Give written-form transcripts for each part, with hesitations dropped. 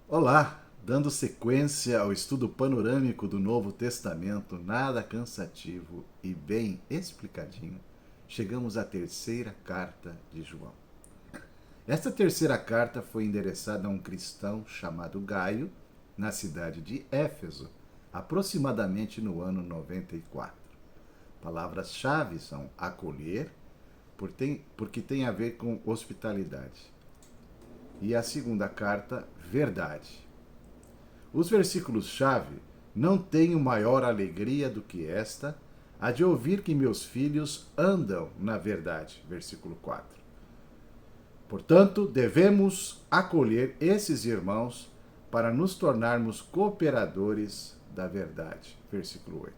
Olá, dando sequência ao estudo panorâmico do Novo Testamento, nada cansativo e bem explicadinho, chegamos à terceira carta de João. Esta terceira carta foi endereçada a um cristão chamado Gaio, na cidade de Éfeso, aproximadamente no ano 94. Palavras-chave são acolher, porque tem a ver com hospitalidade. E a segunda carta, verdade. Os versículos-chave: não tenho maior alegria do que esta, a de ouvir que meus filhos andam na verdade. Versículo 4. Portanto, devemos acolher esses irmãos para nos tornarmos cooperadores da verdade. Versículo 8.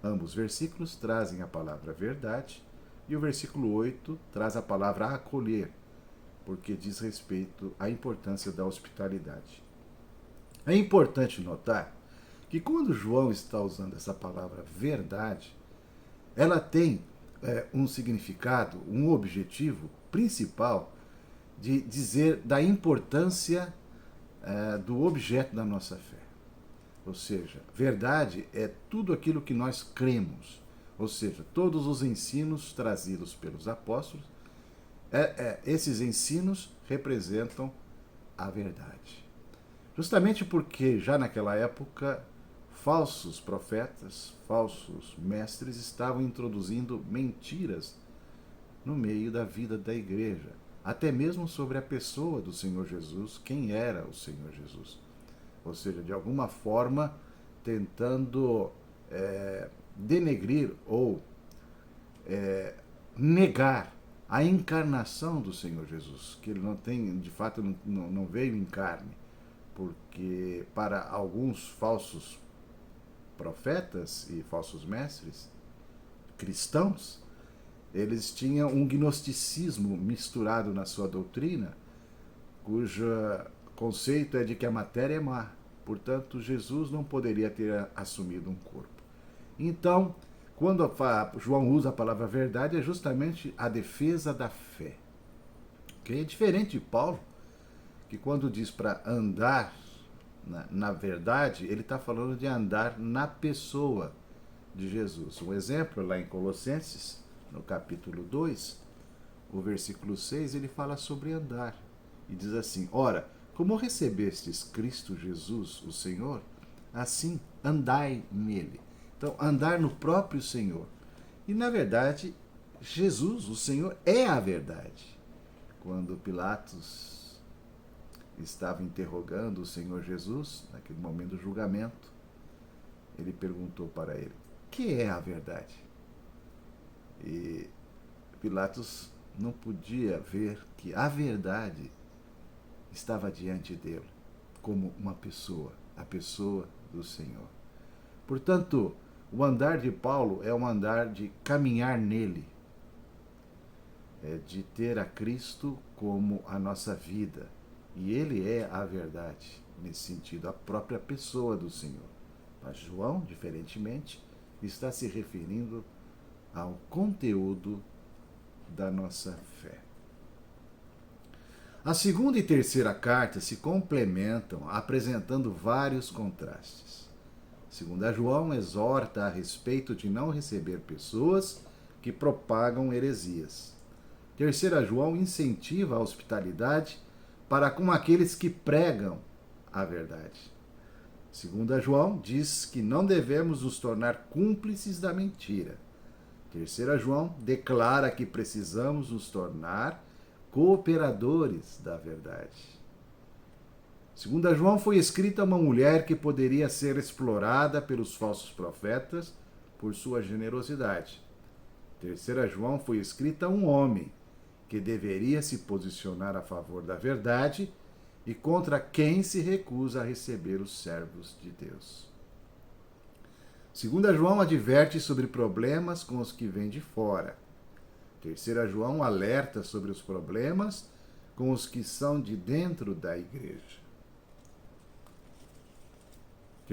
Ambos versículos trazem a palavra verdade e o versículo 8 traz a palavra acolher, porque diz respeito à importância da hospitalidade. É importante notar que quando João está usando essa palavra verdade, ela tem um significado, um objetivo principal de dizer da importância do objeto da nossa fé. Ou seja, verdade é tudo aquilo que nós cremos, ou seja, todos os ensinos trazidos pelos apóstolos. Esses ensinos representam a verdade. Justamente porque já naquela época falsos profetas, falsos mestres estavam introduzindo mentiras no meio da vida da igreja, até mesmo sobre a pessoa do Senhor Jesus, quem era o Senhor Jesus. Ou seja, de alguma forma tentando denegrir ou negar a encarnação do Senhor Jesus, que ele não tem, de fato, não veio em carne, porque para alguns falsos profetas e falsos mestres cristãos, eles tinham um gnosticismo misturado na sua doutrina, cujo conceito é de que a matéria é má, portanto Jesus não poderia ter assumido um corpo. Então, quando João usa a palavra verdade, é justamente a defesa da fé. Okay? É diferente de Paulo, que quando diz para andar na verdade, ele está falando de andar na pessoa de Jesus. Um exemplo, lá em Colossenses, no capítulo 2, o versículo 6, ele fala sobre andar. E diz assim: ora, como recebestes Cristo Jesus, o Senhor, assim andai nele. Então, andar no próprio Senhor. E, na verdade, Jesus, o Senhor, é a verdade. Quando Pilatos estava interrogando o Senhor Jesus, naquele momento do julgamento, ele perguntou para ele: o que é a verdade? E Pilatos não podia ver que a verdade estava diante dele, como uma pessoa, a pessoa do Senhor. Portanto, o andar de Paulo é um andar de caminhar nele, de ter a Cristo como a nossa vida. E ele é a verdade, nesse sentido, a própria pessoa do Senhor. Mas João, diferentemente, está se referindo ao conteúdo da nossa fé. A segunda e terceira carta se complementam, apresentando vários contrastes. Segunda João exorta a respeito de não receber pessoas que propagam heresias. Terceira João incentiva a hospitalidade para com aqueles que pregam a verdade. Segunda João diz que não devemos nos tornar cúmplices da mentira. Terceira João declara que precisamos nos tornar cooperadores da verdade. Segunda João foi escrita a uma mulher que poderia ser explorada pelos falsos profetas por sua generosidade. Terceira João foi escrita a um homem que deveria se posicionar a favor da verdade e contra quem se recusa a receber os servos de Deus. Segunda João adverte sobre problemas com os que vêm de fora. Terceira João alerta sobre os problemas com os que são de dentro da igreja.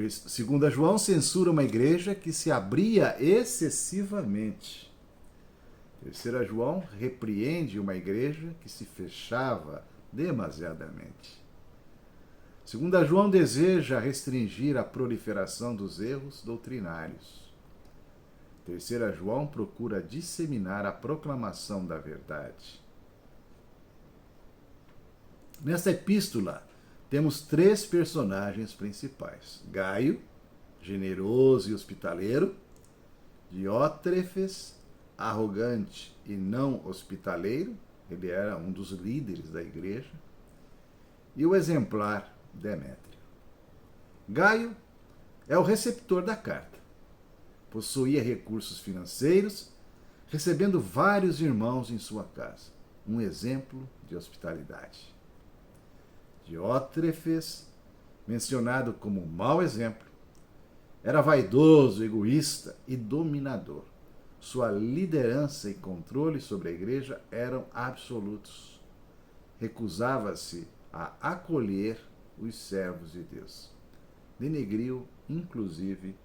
Segunda João censura uma igreja que se abria excessivamente. Terceira João repreende uma igreja que se fechava demasiadamente. Segunda João deseja restringir a proliferação dos erros doutrinários. Terceira João procura disseminar a proclamação da verdade. Nesta epístola, temos 3 personagens principais. Gaio, generoso e hospitaleiro. Diótrefes, arrogante e não hospitaleiro. Ele era um dos líderes da igreja. E o exemplar, Demétrio. Gaio é o receptor da carta. Possuía recursos financeiros, recebendo vários irmãos em sua casa. Um exemplo de hospitalidade. Diótrefes, mencionado como um mau exemplo, era vaidoso, egoísta e dominador. Sua liderança e controle sobre a igreja eram absolutos. Recusava-se a acolher os servos de Deus. Denegriu, inclusive,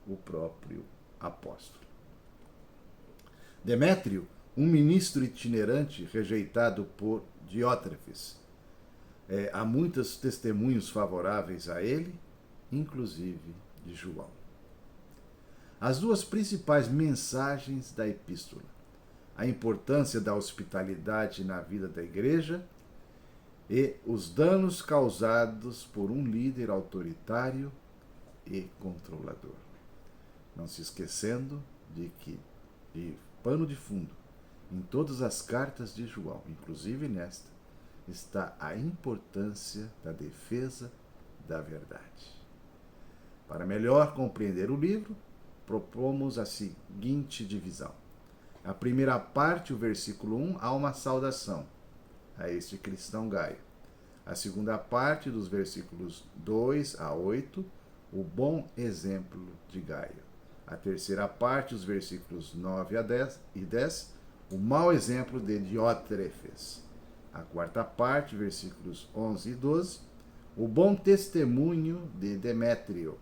o próprio apóstolo. Demétrio, um ministro itinerante rejeitado por Diótrefes. Há muitos testemunhos favoráveis a ele, inclusive de João. As 2 principais mensagens da epístola: a importância da hospitalidade na vida da igreja e os danos causados por um líder autoritário e controlador. Não se esquecendo de que, de pano de fundo, em todas as cartas de João, inclusive nesta, está a importância da defesa da verdade. Para melhor compreender o livro, propomos a seguinte divisão. A primeira parte, o versículo 1, há uma saudação a este cristão Gaio. A segunda parte, dos versículos 2 a 8, o bom exemplo de Gaio. A terceira parte, os versículos 9 a 10, o mau exemplo de Diótrefes. A quarta parte, versículos 11 e 12, o bom testemunho de Demétrio.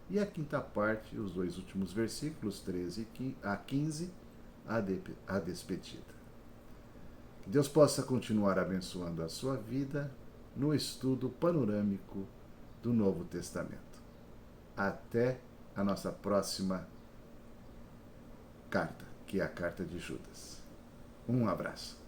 E a quinta parte, os 2 últimos versículos, 13 a 15, a despedida. Que Deus possa continuar abençoando a sua vida no estudo panorâmico do Novo Testamento. Até a nossa próxima carta, que é a carta de Judas. Um abraço.